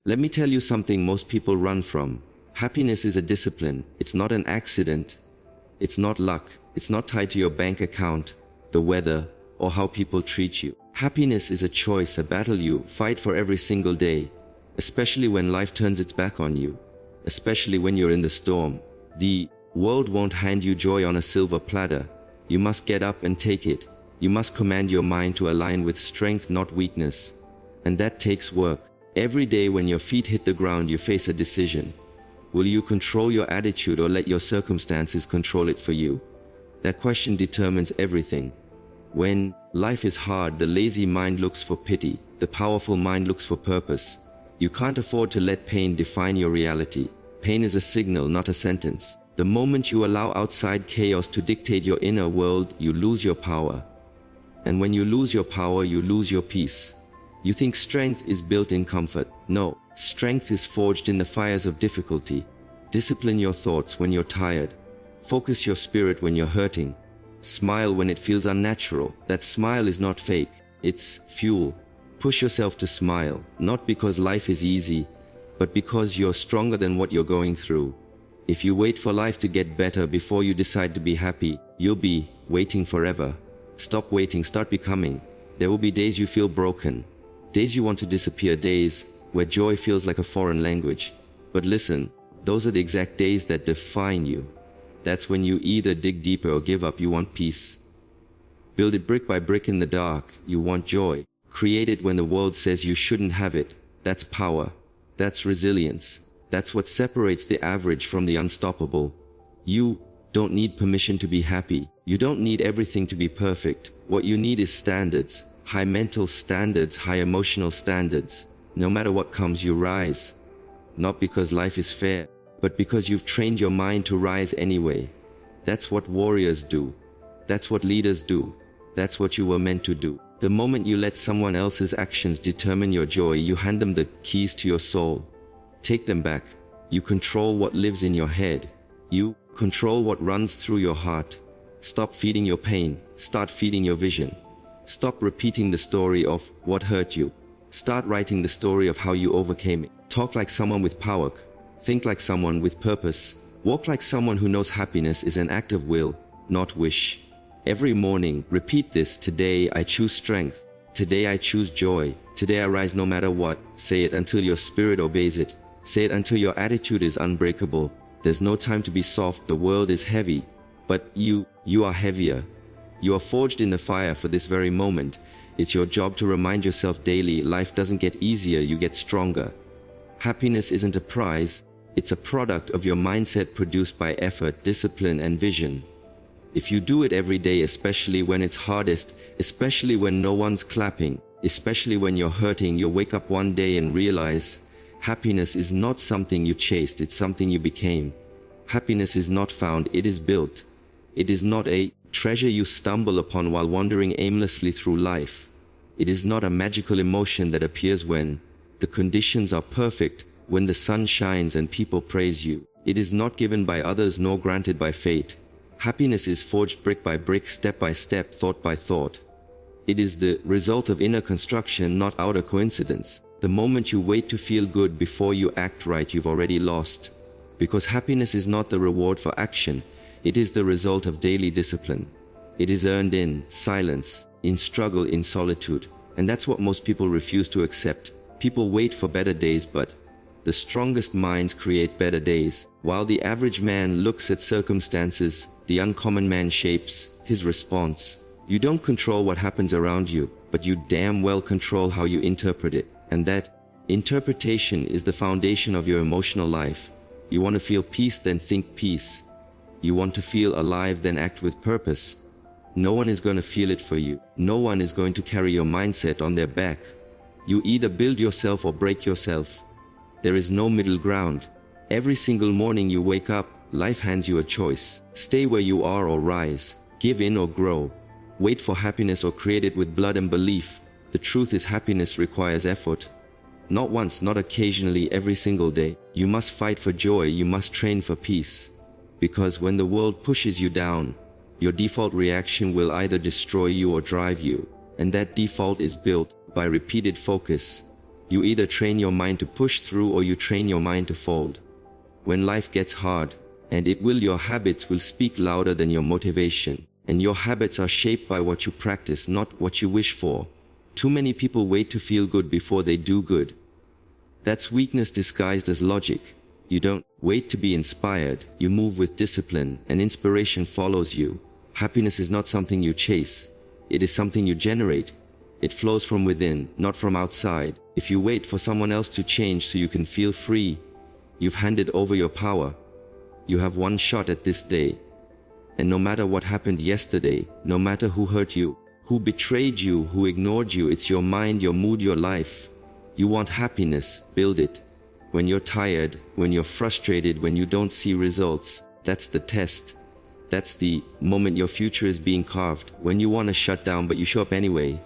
Let me tell you something most people run from. Happiness is a discipline. It's not an accident. It's not luck. It's not tied to your bank account, the weather, or how people treat you. Happiness is a choice, a battle you fight for every single day, especially when life turns its back on you, especially when you're in the storm. The world won't hand you joy on a silver platter. You must get up and take it. You must command your mind to align with strength, not weakness. And that takes work. Every day when your feet hit the ground, you face a decision. Will you control your attitude or let your circumstances control it for you? That question determines everything. When life is hard, the lazy mind looks for pity. The powerful mind looks for purpose. You can't afford to let pain define your reality. Pain is a signal, not a sentence. The moment you allow outside chaos to dictate your inner world, you lose your power. And when you lose your power, you lose your peace. You think strength is built in comfort. No, strength is forged in the fires of difficulty. Discipline your thoughts when you're tired. Focus your spirit when you're hurting. Smile when it feels unnatural. That smile is not fake. It's fuel. Push yourself to smile, not because life is easy, but because you're stronger than what you're going through. If you wait for life to get better before you decide to be happy, you'll be waiting forever. Stop waiting, start becoming. There will be days you feel broken, days you want to disappear, days where joy feels like a foreign language. But listen, those are the exact days that define you. That's when you either dig deeper or give up. You want peace. Build it brick by brick in the dark. You want joy. Create it when the world says you shouldn't have it. That's power. That's resilience. That's what separates the average from the unstoppable. You don't need permission to be happy. You don't need everything to be perfect. What you need is standards. High mental standards, high emotional standards. No matter what comes, you rise. Not because life is fair, but because you've trained your mind to rise anyway. That's what warriors do. That's what leaders do. That's what you were meant to do. The moment you let someone else's actions determine your joy, you hand them the keys to your soul. Take them back. You control what lives in your head. You control what runs through your heart. Stop feeding your pain. Start feeding your vision. Stop repeating the story of what hurt you. Start writing the story of how you overcame it. Talk like someone with power. Think like someone with purpose. Walk like someone who knows happiness is an act of will, not wish. Every morning, repeat this. Today I choose strength. Today I choose joy. Today I rise no matter what. Say it until your spirit obeys it. Say it until your attitude is unbreakable. There's no time to be soft. The world is heavy, but you are heavier. You are forged in the fire for this very moment. It's your job to remind yourself daily, life doesn't get easier, you get stronger. Happiness isn't a prize. It's a product of your mindset produced by effort, discipline, and vision. If you do it every day, especially when it's hardest, especially when no one's clapping, especially when you're hurting, you'll wake up one day and realize happiness is not something you chased, it's something you became. Happiness is not found, it is built. It is not a treasure you stumble upon while wandering aimlessly through life. It is not a magical emotion that appears when the conditions are perfect, when the sun shines and people praise you. It is not given by others nor granted by fate. Happiness is forged brick by brick, step by step, thought by thought. It is the result of inner construction, not outer coincidence. The moment you wait to feel good before you act right, you've already lost. Because happiness is not the reward for action. It is the result of daily discipline. It is earned in silence, in struggle, in solitude. And that's what most people refuse to accept. People wait for better days, but the strongest minds create better days. While the average man looks at circumstances, the uncommon man shapes his response. You don't control what happens around you, but you damn well control how you interpret it. And that interpretation is the foundation of your emotional life. You want to feel peace, then think peace. You want to feel alive, then act with purpose. No one is going to feel it for you. No one is going to carry your mindset on their back. You either build yourself or break yourself. There is no middle ground. Every single morning you wake up, life hands you a choice. Stay where you are or rise. Give in or grow. Wait for happiness or create it with blood and belief. The truth is, happiness requires effort. Not once, not occasionally, every single day. You must fight for joy. You must train for peace. Because when the world pushes you down, your default reaction will either destroy you or drive you. And that default is built by repeated focus, You either train your mind to push through or you train your mind to fold. When life gets hard, and it will, your habits will speak louder than your motivation. And your habits are shaped by what you practice, not what you wish for. Too many people wait to feel good before they do good. That's weakness disguised as logic. You don't wait to be inspired, you move with discipline, and inspiration follows you. Happiness is not something you chase. It is something you generate. It flows from within, not from outside. If you wait for someone else to change so you can feel free, you've handed over your power. You have one shot at this day. And no matter what happened yesterday, no matter who hurt you, who betrayed you, who ignored you, it's your mind, your mood, your life. You want happiness, build it. When you're tired, when you're frustrated, when you don't see results, that's the test. That's the moment your future is being carved. When you want to shut down but you show up anyway.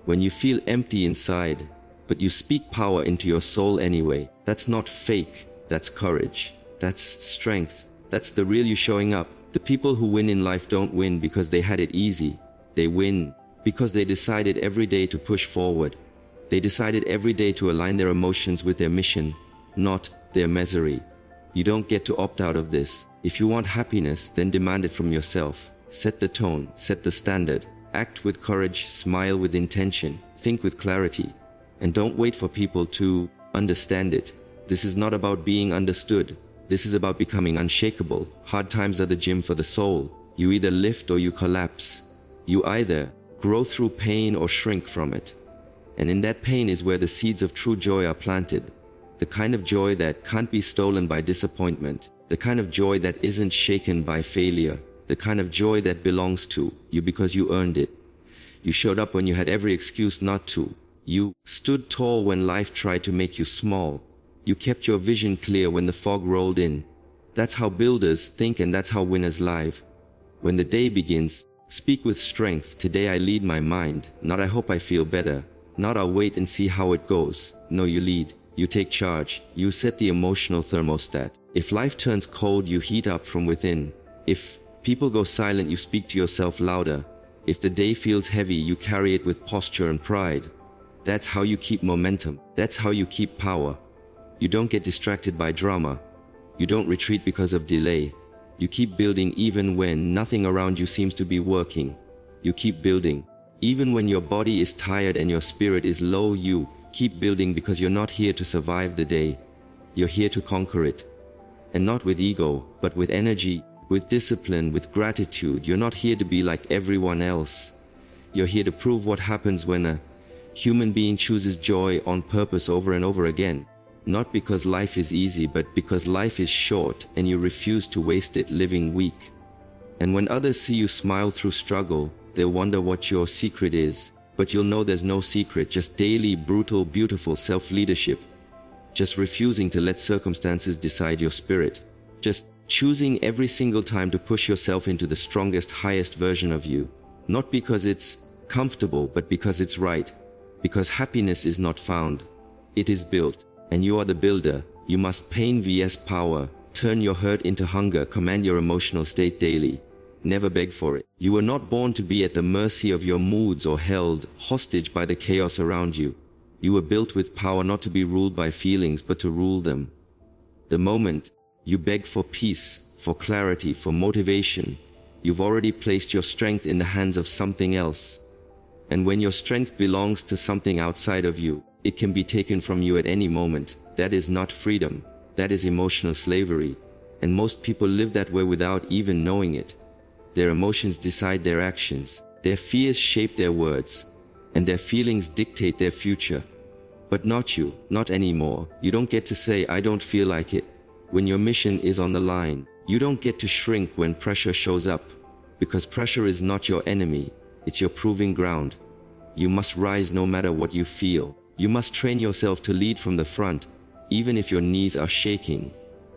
When you feel empty inside, but you speak power into your soul anyway. That's not fake, that's courage. That's strength. That's the real you showing up. The people who win in life don't win because they had it easy. They win because they decided every day to push forward. They decided every day to align their emotions with their mission, not their misery. You don't get to opt out of this. If you want happiness, then demand it from yourself. Set the tone, set the standard. Act with courage, smile with intention, think with clarity. And don't wait for people to understand it. This is not about being understood. This is about becoming unshakable. Hard times are the gym for the soul. You either lift or you collapse. You either grow through pain or shrink from it. And in that pain is where the seeds of true joy are planted. The kind of joy that can't be stolen by disappointment. The kind of joy that isn't shaken by failure. The kind of joy that belongs to you because you earned it. You showed up when you had every excuse not to. You stood tall when life tried to make you small. You kept your vision clear when the fog rolled in. That's how builders think, and that's how winners live. When the day begins, speak with strength. Today I lead my mind, not I hope I feel better. Not I'll wait and see how it goes. No, you lead. You take charge. You set the emotional thermostat. If life turns cold, you heat up from within. If people go silent, you speak to yourself louder. If the day feels heavy, you carry it with posture and pride. That's how you keep momentum. That's how you keep power. You don't get distracted by drama. You don't retreat because of delay. You keep building even when nothing around you seems to be working. You keep building. Even when your body is tired and your spirit is low, you keep building because you're not here to survive the day. You're here to conquer it. And not with ego, but with energy, with discipline, with gratitude. You're not here to be like everyone else. You're here to prove what happens when a human being chooses joy on purpose over and over again. Not because life is easy, but because life is short and you refuse to waste it living weak. And when others see you smile through struggle, they'll wonder what your secret is. But you'll know there's no secret, just daily, brutal, beautiful self-leadership. Just refusing to let circumstances decide your spirit. Just choosing every single time to push yourself into the strongest, highest version of you. Not because it's comfortable, but because it's right. Because happiness is not found. It is built. And you are the builder. You must pain vs power. Turn your hurt into hunger. Command your emotional state daily. Never beg for it. You were not born to be at the mercy of your moods or held hostage by the chaos around you. You were built with power, not to be ruled by feelings, but to rule them. The moment you beg for peace, for clarity, for motivation, you've already placed your strength in the hands of something else. And when your strength belongs to something outside of you, it can be taken from you at any moment. That is not freedom. That is emotional slavery. And most people live that way without even knowing it. Their emotions decide their actions. Their fears shape their words. And their feelings dictate their future. But not you, not anymore. You don't get to say, I don't feel like it. When your mission is on the line, you don't get to shrink when pressure shows up. Because pressure is not your enemy. It's your proving ground. You must rise no matter what you feel. You must train yourself to lead from the front, even if your knees are shaking.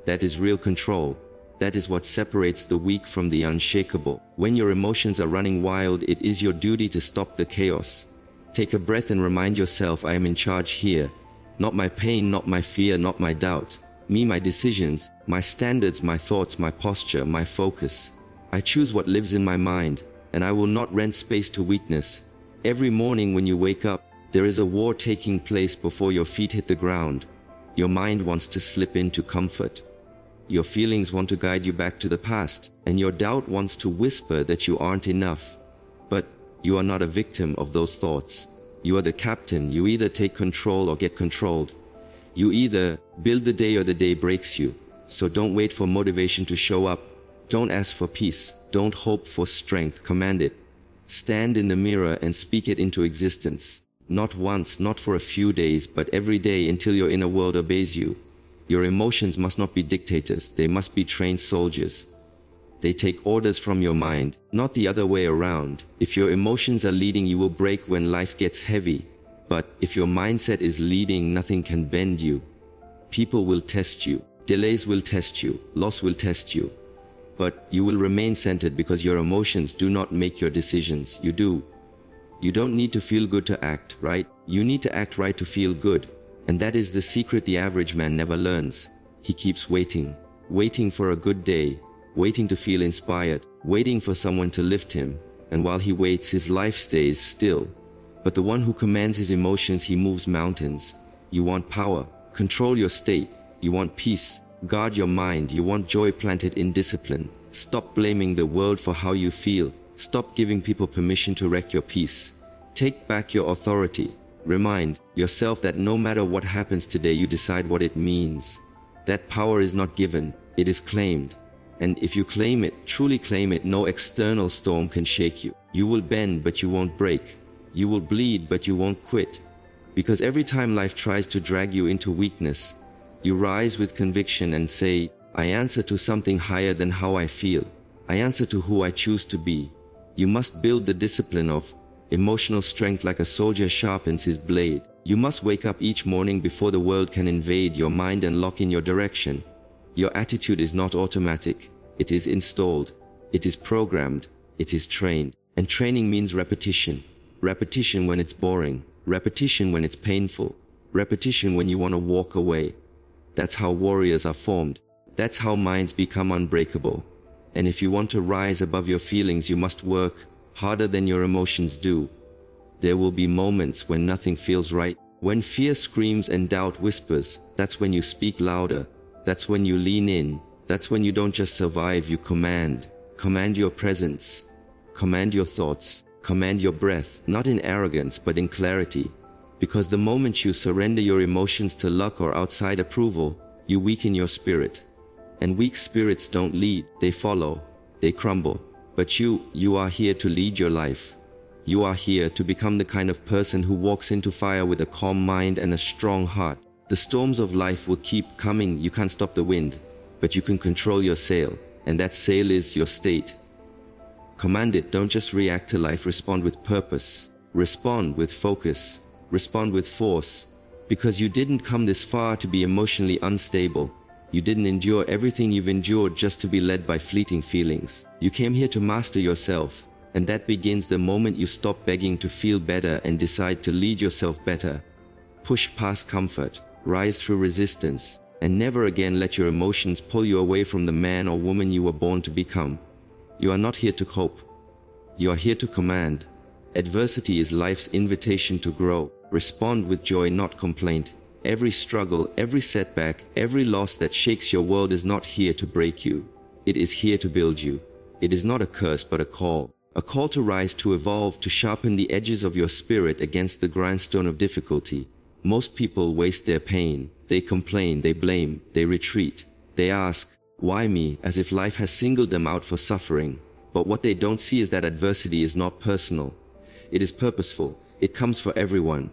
That is real control. That is what separates the weak from the unshakable. When your emotions are running wild, it is your duty to stop the chaos. Take a breath and remind yourself, I am in charge here. Not my pain, not my fear, not my doubt. Me, my decisions, my standards, my thoughts, my posture, my focus. I choose what lives in my mind, and I will not rent space to weakness. Every morning when you wake up, There is a war taking place before your feet hit the ground. Your mind wants to slip into comfort. Your feelings want to guide you back to the past, and your doubt wants to whisper that you aren't enough. But you are not a victim of those thoughts. You are the captain. You either take control or get controlled. You either build the day or the day breaks you. So don't wait for motivation to show up. Don't ask for peace. Don't hope for strength. Command it. Stand in the mirror and speak it into existence. Not once, not for a few days, but every day until your inner world obeys you. Your emotions must not be dictators. They must be trained soldiers. They take orders from your mind, not the other way around. If your emotions are leading, you will break when life gets heavy. But if your mindset is leading, nothing can bend you. People will test you. Delays will test you. Loss will test you. But you will remain centered because your emotions do not make your decisions. You do. You don't need to feel good to act right. You need to act right to feel good. And that is the secret the average man never learns. He keeps waiting. Waiting for a good day. Waiting to feel inspired. Waiting for someone to lift him. And while he waits, his life stays still. But the one who commands his emotions, he moves mountains. You want power. Control your state. You want peace. Guard your mind. You want joy planted in discipline. Stop blaming the world for how you feel. Stop giving people permission to wreck your peace. Take back your authority. Remind yourself that no matter what happens today, you decide what it means. That power is not given, it is claimed. And if you claim it, truly claim it, no external storm can shake you. You will bend, but you won't break. You will bleed, but you won't quit. Because every time life tries to drag you into weakness, you rise with conviction and say, I answer to something higher than how I feel. I answer to who I choose to be. You must build the discipline of emotional strength like a soldier sharpens his blade. You must wake up each morning before the world can invade your mind and lock in your direction. Your attitude is not automatic. It is installed. It is programmed. It is trained. And training means repetition. Repetition when it's boring. Repetition when it's painful. Repetition when you want to walk away. That's how warriors are formed. That's how minds become unbreakable. And if you want to rise above your feelings, you must work harder than your emotions do. There will be moments when nothing feels right. When fear screams and doubt whispers, that's when you speak louder. That's when you lean in. That's when you don't just survive, you command. Command your presence. Command your thoughts. Command your breath, not in arrogance, but in clarity. Because the moment you surrender your emotions to luck or outside approval, you weaken your spirit. And weak spirits don't lead, they follow, they crumble. But you are here to lead your life. You are here to become the kind of person who walks into fire with a calm mind and a strong heart. The storms of life will keep coming, you can't stop the wind, but you can control your sail, and that sail is your state. Command it, don't just react to life, respond with purpose. Respond with focus. Respond with force. Because you didn't come this far to be emotionally unstable. You didn't endure everything you've endured just to be led by fleeting feelings. You came here to master yourself, and that begins the moment you stop begging to feel better and decide to lead yourself better. Push past comfort, rise through resistance, and never again let your emotions pull you away from the man or woman you were born to become. You are not here to cope. You are here to command. Adversity is life's invitation to grow. Respond with joy, not complaint. Every struggle, every setback, every loss that shakes your world is not here to break you. It is here to build you. It is not a curse, but a call. A call to rise, to evolve, to sharpen the edges of your spirit against the grindstone of difficulty. Most people waste their pain. They complain, they blame, they retreat. They ask, why me, as if life has singled them out for suffering. But what they don't see is that adversity is not personal. It is purposeful. It comes for everyone.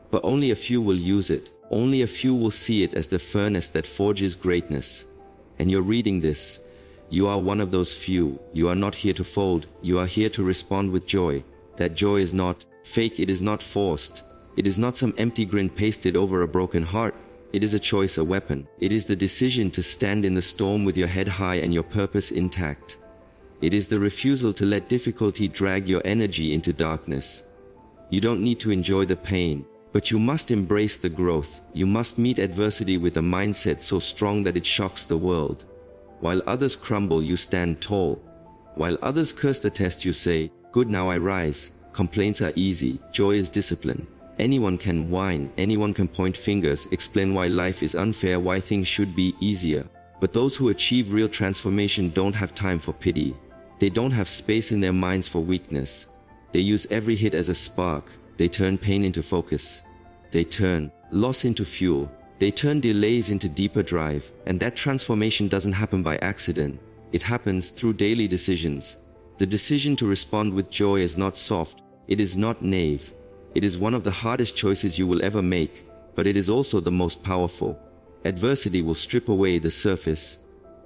But only a few will use it. Only a few will see it as the furnace that forges greatness. And you're reading this. You are one of those few. You are not here to fold. You are here to respond with joy. That joy is not fake. It is not forced. It is not some empty grin pasted over a broken heart. It is a choice, a weapon. It is the decision to stand in the storm with your head high and your purpose intact. It is the refusal to let difficulty drag your energy into darkness. You don't need to enjoy the pain, but you must embrace the growth. You must meet adversity with a mindset so strong that it shocks the world. While others crumble, you stand tall. While others curse the test, you say, good, now I rise. Complaints are easy. Joy is discipline. Anyone can whine, anyone can point fingers, explain why life is unfair, why things should be easier. But those who achieve real transformation don't have time for pity. They don't have space in their minds for weakness. They use every hit as a spark. They turn pain into focus. They turn loss into fuel. They turn delays into deeper drive. And that transformation doesn't happen by accident. It happens through daily decisions. The decision to respond with joy is not soft. It is not naive. It is one of the hardest choices you will ever make, but it is also the most powerful. Adversity will strip away the surface.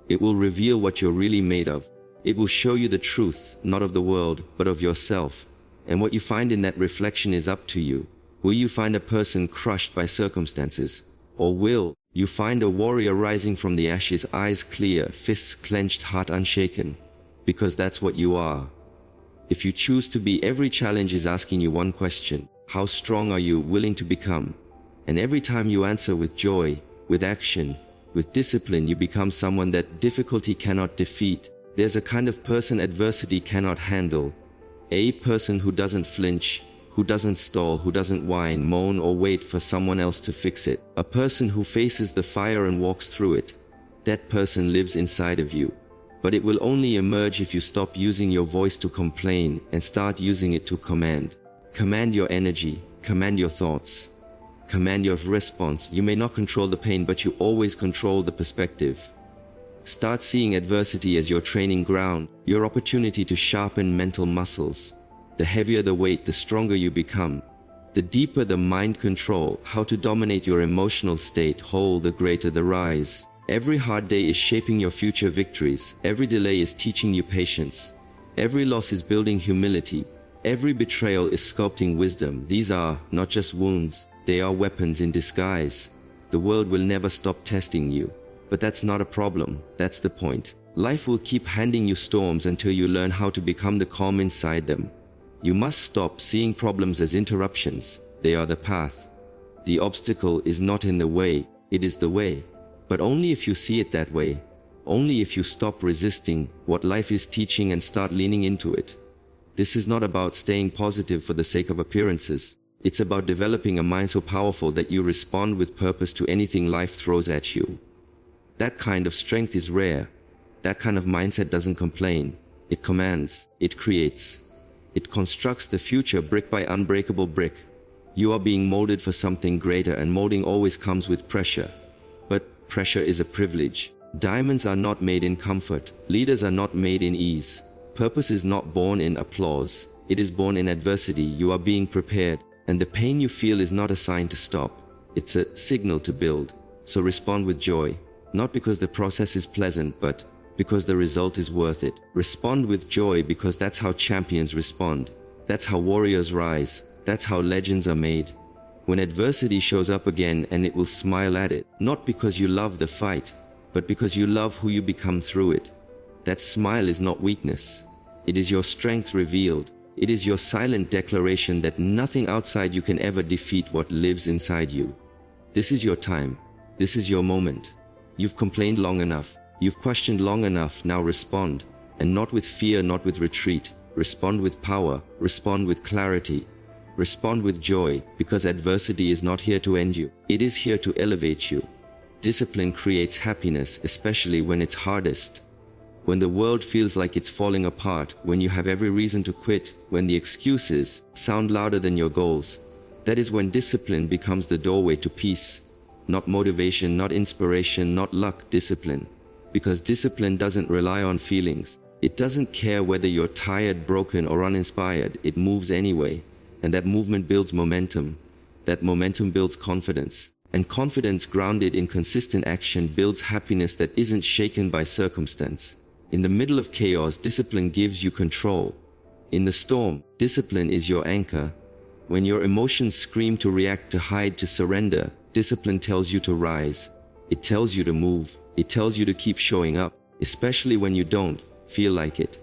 It will reveal what you're really made of. It will show you the truth, not of the world, but of yourself. And what you find in that reflection is up to you. Will you find a person crushed by circumstances? Or will you find a warrior rising from the ashes, eyes clear, fists clenched, heart unshaken? Because that's what you are. If you choose to be, every challenge is asking you one question: how strong are you willing to become? And every time you answer with joy, with action, with discipline, you become someone that difficulty cannot defeat. There's a kind of person adversity cannot handle. A person who doesn't flinch, who doesn't stall, who doesn't whine, moan, or wait for someone else to fix it. A person who faces the fire and walks through it. That person lives inside of you. But it will only emerge if you stop using your voice to complain and start using it to command. Command your energy, command your thoughts, command your response. You may not control the pain, but you always control the perspective. Start seeing adversity as your training ground, your opportunity to sharpen mental muscles. The heavier the weight, the stronger you become. The deeper the mind control, how to dominate your emotional state, the greater the rise. Every hard day is shaping your future victories. Every delay is teaching you patience. Every loss is building humility. Every betrayal is sculpting wisdom. These are not just wounds, they are weapons in disguise. The world will never stop testing you. But that's not a problem, that's the point. Life will keep handing you storms until you learn how to become the calm inside them. You must stop seeing problems as interruptions. They are the path. The obstacle is not in the way, it is the way. But only if you see it that way. Only if you stop resisting what life is teaching and start leaning into it. This is not about staying positive for the sake of appearances. It's about developing a mind so powerful that you respond with purpose to anything life throws at you. That kind of strength is rare. That kind of mindset doesn't complain. It commands. It creates. It constructs the future brick by unbreakable brick. You are being molded for something greater, and molding always comes with pressure. But pressure is a privilege. Diamonds are not made in comfort. Leaders are not made in ease. Purpose is not born in applause. It is born in adversity. You are being prepared, and the pain you feel is not a sign to stop. It's a signal to build. So respond with joy. Not because the process is pleasant, but because the result is worth it. Respond with joy, because that's how champions respond. That's how warriors rise. That's how legends are made. When adversity shows up again, and it will smile at it, not because you love the fight, but because you love who you become through it. That smile is not weakness. It is your strength revealed. It is your silent declaration that nothing outside you can ever defeat what lives inside you. This is your time. This is your moment. You've complained long enough. You've questioned long enough. Now respond. And not with fear, not with retreat. Respond with power. Respond with clarity. Respond with joy, because adversity is not here to end you. It is here to elevate you. Discipline creates happiness, especially when it's hardest. When the world feels like it's falling apart, when you have every reason to quit, when the excuses sound louder than your goals, that is when discipline becomes the doorway to peace. Not motivation, not inspiration, not luck, discipline. Because discipline doesn't rely on feelings. It doesn't care whether you're tired, broken, or uninspired. It moves anyway. And that movement builds momentum. That momentum builds confidence. And confidence grounded in consistent action builds happiness that isn't shaken by circumstance. In the middle of chaos, discipline gives you control. In the storm, discipline is your anchor. When your emotions scream to react, to hide, to surrender, discipline tells you to rise. It tells you to move. It tells you to keep showing up, especially when you don't feel like it.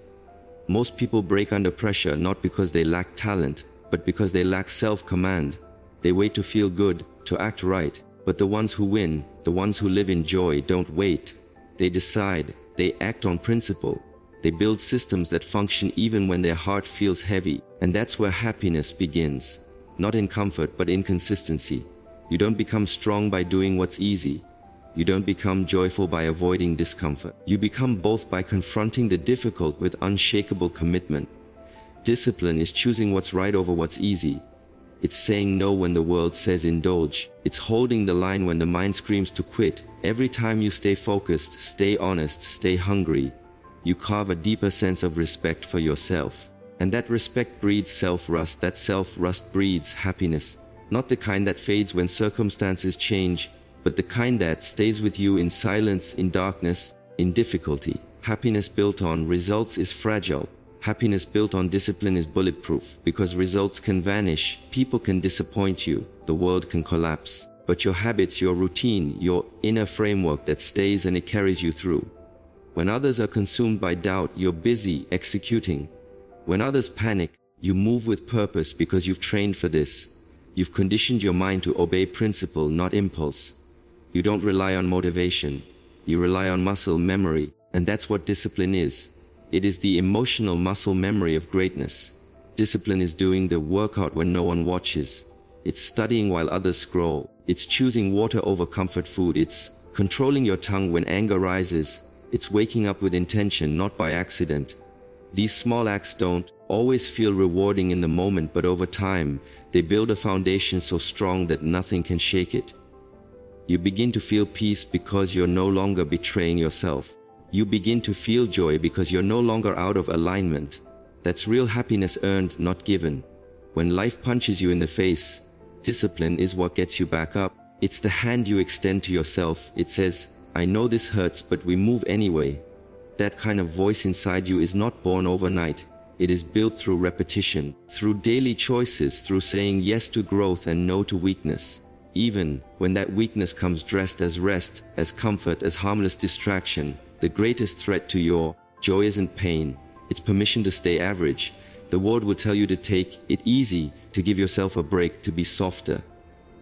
Most people break under pressure not because they lack talent, but because they lack self-command. They wait to feel good, to act right. But the ones who win, the ones who live in joy, don't wait. They decide. They act on principle. They build systems that function even when their heart feels heavy. And that's where happiness begins. not in comfort but in consistency. You don't become strong by doing what's easy. You don't become joyful by avoiding discomfort. You become both by confronting the difficult with unshakable commitment. Discipline is choosing what's right over what's easy. It's saying no when the world says indulge. It's holding the line when the mind screams to quit. Every time you stay focused, stay honest, stay hungry, you carve a deeper sense of respect for yourself. And that respect breeds self-rust. That self-rust breeds happiness. Not the kind that fades when circumstances change, but the kind that stays with you in silence, in darkness, in difficulty. Happiness built on results is fragile. Happiness built on discipline is bulletproof, because results can vanish, people can disappoint you, the world can collapse. But your habits, your routine, your inner framework that stays and it carries you through. When others are consumed by doubt, you're busy executing. When others panic, you move with purpose because you've trained for this. You've conditioned your mind to obey principle, not impulse. You don't rely on motivation. You rely on muscle memory, and that's what discipline is. It is the emotional muscle memory of greatness. Discipline is doing the workout when no one watches. It's studying while others scroll. It's choosing water over comfort food. It's controlling your tongue when anger rises. It's waking up with intention, not by accident. These small acts don't always feel rewarding in the moment, but over time, they build a foundation so strong that nothing can shake it. You begin to feel peace because you're no longer betraying yourself. You begin to feel joy because you're no longer out of alignment. That's real happiness, earned, not given. When life punches you in the face, discipline is what gets you back up. It's the hand you extend to yourself. It says, I know this hurts, but we move anyway. That kind of voice inside you is not born overnight. It is built through repetition, through daily choices, through saying yes to growth and no to weakness. Even when that weakness comes dressed as rest, as comfort, as harmless distraction, the greatest threat to your joy isn't pain, it's permission to stay average. The world will tell you to take it easy, to give yourself a break, to be softer.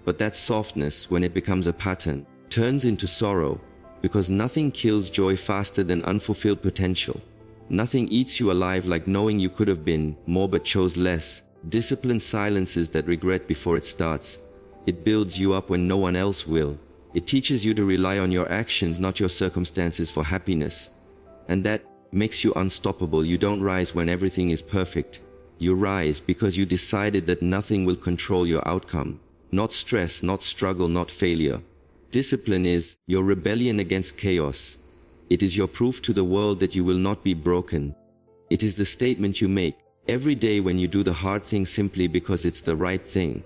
But that softness, when it becomes a pattern, turns into sorrow, because nothing kills joy faster than unfulfilled potential. Nothing eats you alive like knowing you could have been more but chose less. Discipline silences that regret before it starts. It builds you up when no one else will. It teaches you to rely on your actions, not your circumstances, for happiness. And that makes you unstoppable. You don't rise when everything is perfect. You rise because you decided that nothing will control your outcome. Not stress, not struggle, not failure. Discipline is your rebellion against chaos. It is your proof to the world that you will not be broken. It is the statement you make every day when you do the hard thing simply because it's the right thing.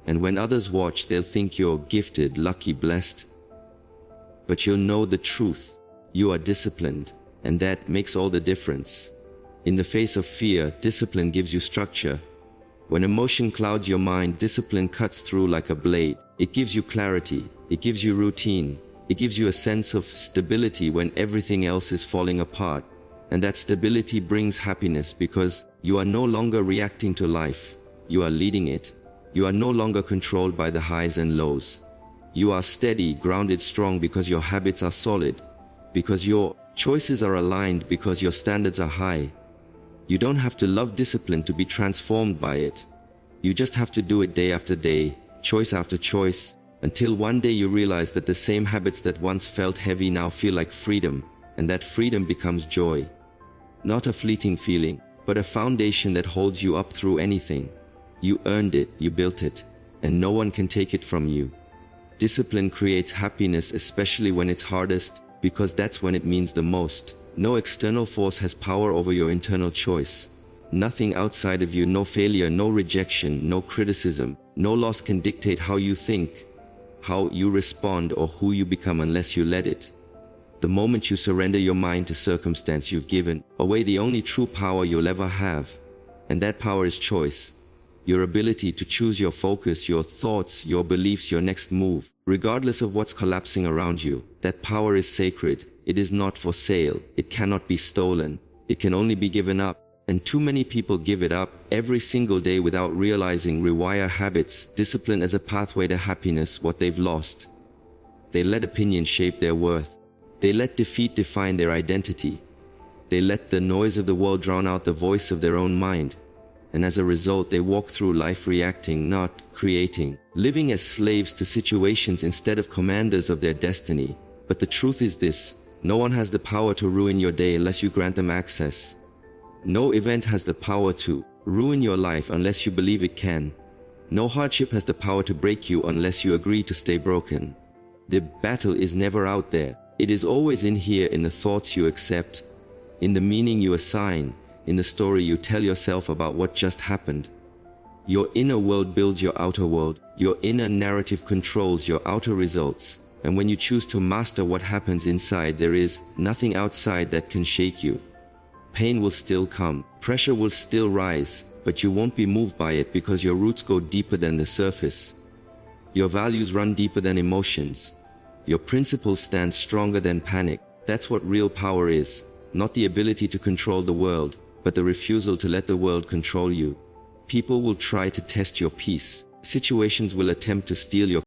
And when others watch, they'll think you're gifted, lucky, blessed. But you'll know the truth. You are disciplined, and that makes all the difference. In the face of fear, discipline gives you structure. When emotion clouds your mind, discipline cuts through like a blade. It gives you clarity. It gives you routine. It gives you a sense of stability when everything else is falling apart. And that stability brings happiness because you are no longer reacting to life. You are leading it. You are no longer controlled by the highs and lows. You are steady, grounded, strong because your habits are solid, because your choices are aligned, because your standards are high. You don't have to love discipline to be transformed by it. You just have to do it day after day, choice after choice, until one day you realize that the same habits that once felt heavy now feel like freedom, and that freedom becomes joy. Not a fleeting feeling, but a foundation that holds you up through anything. You earned it, you built it, and no one can take it from you. Discipline creates happiness, especially when it's hardest, because that's when it means the most. No external force has power over your internal choice. Nothing outside of you, no failure, no rejection, no criticism, no loss can dictate how you think, how you respond, or who you become unless you let it. The moment you surrender your mind to circumstance, you've given away the only true power you'll ever have. And that power is choice. Your ability to choose your focus, your thoughts, your beliefs, your next move, regardless of what's collapsing around you. That power is sacred. It is not for sale. It cannot be stolen. It can only be given up. And too many people give it up every single day without realizing. Rewire habits, discipline as a pathway to happiness, what they've lost. They let opinion shape their worth. They let defeat define their identity. They let the noise of the world drown out the voice of their own mind. and as a result they walk through life reacting, not creating, living as slaves to situations instead of commanders of their destiny. But the truth is this: no one has the power to ruin your day unless you grant them access. No event has the power to ruin your life unless you believe it can. No hardship has the power to break you unless you agree to stay broken. The battle is never out there. It is always in here, in the thoughts you accept, in the meaning you assign, in the story you tell yourself about what just happened. Your inner world builds your outer world. Your inner narrative controls your outer results. And when you choose to master what happens inside, there is nothing outside that can shake you. Pain will still come, pressure will still rise, but you won't be moved by it because your roots go deeper than the surface. Your values run deeper than emotions. Your principles stand stronger than panic. That's what real power is. Not the ability to control the world, but the refusal to let the world control you. People will try to test your peace. Situations will attempt to steal your